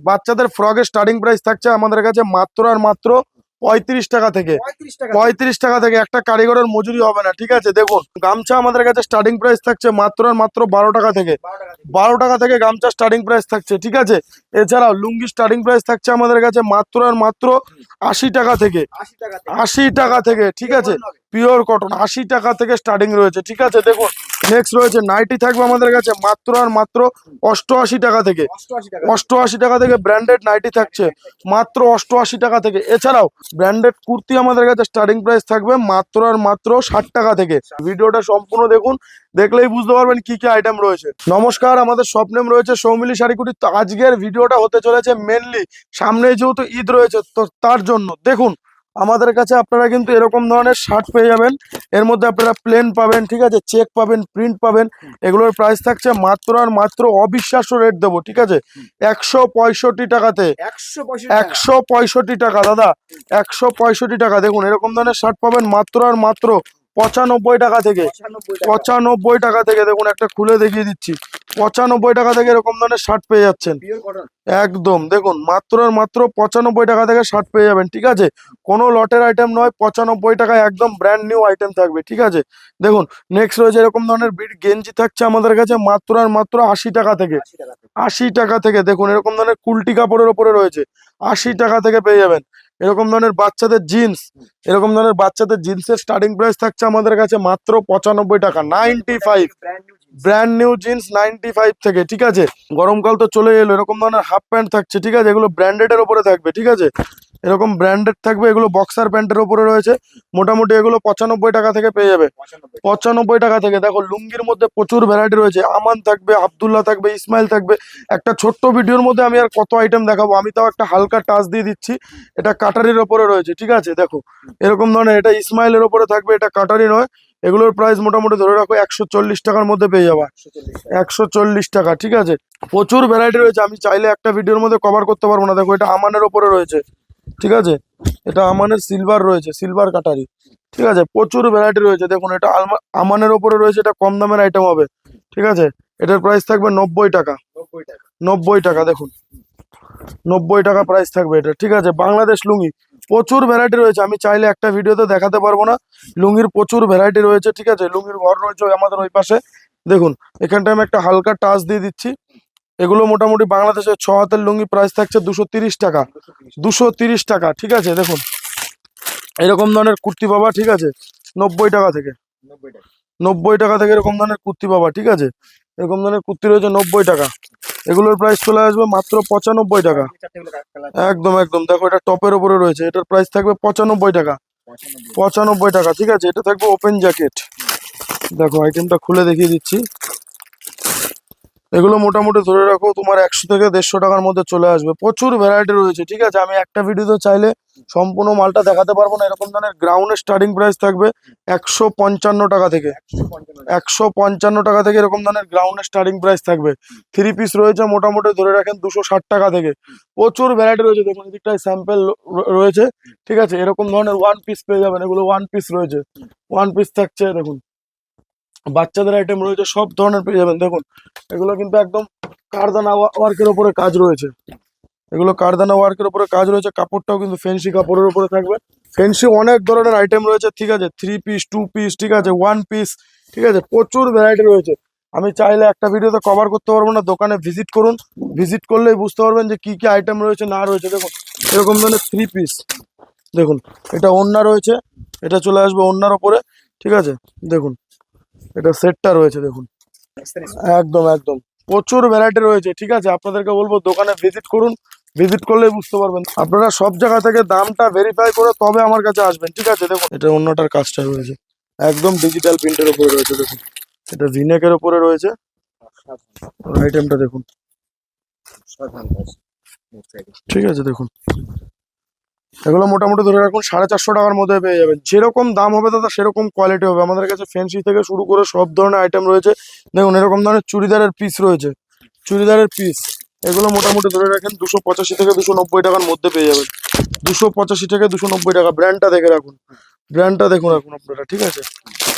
বাচ্চাদের ফ্রকের starting price থাকছে আমাদের কাছে মাত্র আর মাত্র 35 টাকা থেকে। 35 টাকা থেকে একটা কারিগরের মজুরি হবে না, ঠিক আছে। দেখুন গামছা আমাদের কাছে স্টার্টিং প্রাইস থাকছে মাত্র আর মাত্র 12 টাকা থেকে। 12 টাকা থেকে গামছা স্টার্টিং প্রাইস থাকছে, ঠিক আছে। এছাড়াও লুঙ্গি স্টার্টিং প্রাইস থাকছে আমাদের কাছে মাত্র আর মাত্র 80 টাকা থেকে। 80 টাকা থেকে, ঠিক আছে। পিওর কটন 80 টাকা থেকে স্টার্টিং রয়েছে, ঠিক আছে। দেখুন নেক্সট রয়েছে নাইটি থাকবে আমাদের কাছে মাত্র আর মাত্র 88 টাকা থেকে। 88 টাকা থেকে ব্র্যান্ডেড নাইটি থাকছে মাত্র 88 টাকা থেকে। এছাড়াও ব্র্যান্ডেড কুর্তি আমাদের কাছে স্টার্টিং প্রাইস থাকবে মাত্র আর মাত্র 60 টাকা থেকে। ভিডিওটা সম্পূর্ণ দেখুন, দেখলেই বুঝতে পারবেন কি কি আইটেম রয়েছে। নমস্কার, আমাদের শপ নেম রয়েছে সৌমিলি শাড়ি কুটির। তো আজকের ভিডিওটা হতে চলেছে মেনলি সামনে যেহেতু ঈদ রয়েছে, তো তার জন্য দেখুন আমাদের কাছে আপনারা কিন্তু এরকম ধরনের শার্ট পেয়ে যাবেন। এর মধ্যে আপনারা প্লেন পাবেন, ঠিক আছে, চেক পাবেন, প্রিন্ট পাবেন। এগুলোর প্রাইস থাকছে মাত্র আর মাত্র অবিশ্বাস্য রেট দেবো, ঠিক আছে, 165 টাকাতে। 165 টাকা দাদা, 165 টাকা। দেখুন এরকম ধরনের শার্ট পাবেন মাত্র আর মাত্র 95 টাকা থেকে। 95 টাকা থেকে। দেখুন একটা খুলে দেখিয়ে দিচ্ছি, 95 টাকা থেকে এরকম ধরনের শার্ট পেয়ে যাচ্ছেন একদম। দেখুন মাত্র আর মাত্র 95 টাকা থেকে শার্ট পেয়ে যাবেন, ঠিক আছে। কোনো লটের আইটেম নয়, 95 টাকায় একদম ব্র্যান্ড নিউ আইটেম থাকবে, ঠিক আছে। দেখুন নেক্সট রয়েছে এরকম ধরনের বিট গেঞ্জি থাকছে আমাদের কাছে মাত্র আর মাত্র 80 টাকা থেকে। 80 টাকা থেকে। দেখুন এরকম ধরনের কুলটি কাপড়ের ওপরে রয়েছে, 80 টাকা থেকে পেয়ে যাবেন। এরকম ধরনের বাচ্চাদের জিন্স, এরকম ধরনের বাচ্চাদের জিন্সের স্টার্টিং প্রাইস থাকছে আমাদের কাছে মাত্র 95 টাকা। 95 ব্র্যান্ড নিউ জিন্স 95 থেকে, ঠিক আছে। গরমকাল তো চলে এলো, এরকম ধরনের হাফ প্যান্ট থাকছে, ঠিক আছে। এগুলো ব্র্যান্ডেড এর উপরে থাকবে, ঠিক আছে। এরকম ব্র্যান্ডেড থাকবে, এগুলো বক্সার প্যান্টের উপরে রয়েছে। মোটামুটি এগুলো 95 টাকা থেকে পেয়ে যাবে। 95 টাকা থেকে। দেখো লুঙ্গির মধ্যে প্রচুর ভ্যারাইটি রয়েছে, আমান থাকবে, আব্দুল্লাহ থাকবে, ইসমাইল থাকবে। একটা ছোট্ট ভিডিওর মধ্যে আমি আর কত আইটেম দেখাবো, আমি তাও একটা হালকা টাচ দিয়ে দিচ্ছি। এটা কাটারির ওপরে রয়েছে, ঠিক আছে। দেখো এরকম ধরনের, এটা ইসমাইলের ওপরে থাকবে, এটা কাটারি নয়। এগুলোর প্রাইস মোটামুটি ধরে রাখো 140 টাকার মধ্যে পেয়ে যাবা। 140 টাকা, ঠিক আছে। প্রচুর ভ্যারাইটি রয়েছে, আমি চাইলে একটা ভিডিওর মধ্যে কভার করতে পারবো না। দেখো এটা আমানের ওপরে রয়েছে, ঠিক আছে। এটা আমানের সিলভার রয়েছে, সিলভার কাটারি, ঠিক আছে। প্রচুর ভ্যারাইটি রয়েছে। দেখুন এটা আমানের ওপরে রয়েছে, এটা কম দামের আইটেম হবে, ঠিক আছে। এটার প্রাইস থাকবে 90 টাকা। 90 টাকা। দেখুন 90 টাকা প্রাইস থাকবে এটা, ঠিক আছে। বাংলাদেশ লুঙ্গি প্রচুর ভ্যারাইটি রয়েছে, আমি চাইলে একটা ভিডিওতে দেখাতে পারবো না। লুঙ্গির প্রচুর ভ্যারাইটি রয়েছে, ঠিক আছে। লুঙ্গির ঘর রয়েছে আমাদের ওই পাশে। দেখুন এখানটায় আমি একটা হালকা টাচ দিয়ে দিচ্ছি। এগুলো মোটামুটি বাংলাদেশের 6 হাতের লুঙ্গি প্রাইস থাকছে 230 টাকা। 230 টাকা, ঠিক আছে। দেখুন এরকম ধরনের কুর্তি পাবা, ঠিক আছে, 90 টাকা থেকে। 90 টাকা থেকে এরকম ধরনের কুর্তি পাবা, ঠিক আছে। এরকম ধরনের কুর্তি রয়েছে 90 টাকা। এগুলোর প্রাইস চলে আসবে মাত্র 95 টাকা। একদম একদম। দেখো এটা টপের উপরে রয়েছে, এটার প্রাইস থাকবে 95 টাকা। 95 টাকা, ঠিক আছে। এটা থাকবে ওপেন জ্যাকেট। দেখো আইটেমটা খুলে দেখিয়ে দিচ্ছি। এগুলো মোটামুটি ধরে রাখো তোমার 100 থেকে 150 টাকার মধ্যে চলে আসবে। প্রচুর ভ্যারাইটি রয়েছে, ঠিক আছে। আমি একটা ভিডিওতে চাইলে সম্পূর্ণ মালটা দেখাতে পারবো না। এরকম ধরনের গ্রাউন্ডের স্টার্টিং প্রাইস থাকবে 155 টাকা থেকে। 155 টাকা থেকে এরকম ধরনের গ্রাউন্ডের স্টার্টিং প্রাইস থাকবে। 3 পিস রয়েছে মোটামুটি ধরে রাখেন 260 টাকা থেকে। প্রচুর ভ্যারাইটি রয়েছে। দেখুন এদিকটায় স্যাম্পেল রয়েছে, ঠিক আছে। এরকম ধরনের 1 পিস পেয়ে যাবেন, এগুলো 1 পিস রয়েছে। 1 পিস থাকছে। দেখুন বাচ্চাদের আইটেম রয়েছে, সব ধরনের পেয়ে যাবেন। দেখুন এগুলো কিন্তু একদম কারদানা ওয়ার্কের উপরে কাজ রয়েছে। এগুলো কারদানা ওয়ার্কের উপরে কাজ রয়েছে। কাপড়টাও কিন্তু ফেন্সি কাপড়ের উপরে থাকবে। ফেন্সি অনেক ধরনের আইটেম রয়েছে, ঠিক আছে। 3 পিস, 2 পিস, ঠিক আছে, 1 পিস, ঠিক আছে। প্রচুর ভ্যারাইটি রয়েছে, আমি চাইলে একটা ভিডিওতে কভার করতে পারবো না। দোকানে ভিজিট করুন, ভিজিট করলেই বুঝতে পারবেন যে কি কি আইটেম রয়েছে না রয়েছে। দেখুন এরকম ধরনের 3 পিস। দেখুন এটা ওড়না রয়েছে, এটা চলে আসবে ওড়নার ওপরে, ঠিক আছে। দেখুন এটা সেটটা রয়েছে, দেখুন একদম একদম। প্রচুর ভ্যারাইটি রয়েছে, ঠিক আছে। আপনাদেরকে বলবো দোকানে ভিজিট করুন, ভিজিট করলেই বুঝতে পারবেন। আপনারা সব জায়গা থেকে দামটা ভেরিফাই করে তবে আমার কাছে আসবেন, ঠিক আছে। দেখুন এটা অন্যটার কাজটা রয়েছে, একদম ডিজিটাল প্রিন্টের উপরে রয়েছে। দেখুন এটা ভিনেকের উপরে রয়েছে আইটেমটা, দেখুন, ঠিক আছে। দেখুন এগুলো মোটামুটি ধরে রাখুন 450 টাকার মধ্যে পেয়ে যাবেন। যেরকম দাম হবে দাদা সেরকম কোয়ালিটি হবে। আমাদের কাছে ফ্যান্সি থেকে শুরু করে সব ধরনের আইটেম রয়েছে। দেখুন এরকম ধরনের চুড়িদারের পিস রয়েছে, চুড়িদারের পিস। এগুলো মোটামুটি ধরে রাখেন 285 থেকে 290 টাকার মধ্যে পেয়ে যাবেন। 285 থেকে 290 টাকা। ব্র্যান্ডটা দেখে রাখুন, ব্র্যান্ডটা দেখুন এখন আপনারা, ঠিক আছে।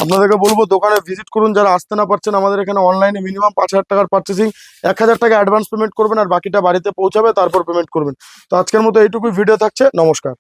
আপনাদেরকে বলবো দোকানে ভিজিট করুন, যারা আসতে না পারছেন। আমাদের এখানে অনলাইনে মিনিমাম 5,000 টাকার পার্চেসিং, 1,000 টাকা অ্যাডভান্স পেমেন্ট করবেন, আর বাকিটা বাড়িতে পৌঁছাবে, তারপর পেমেন্ট করবেন। তো আজকের মতো এইটুকুই ভিডিও থাকছে, নমস্কার।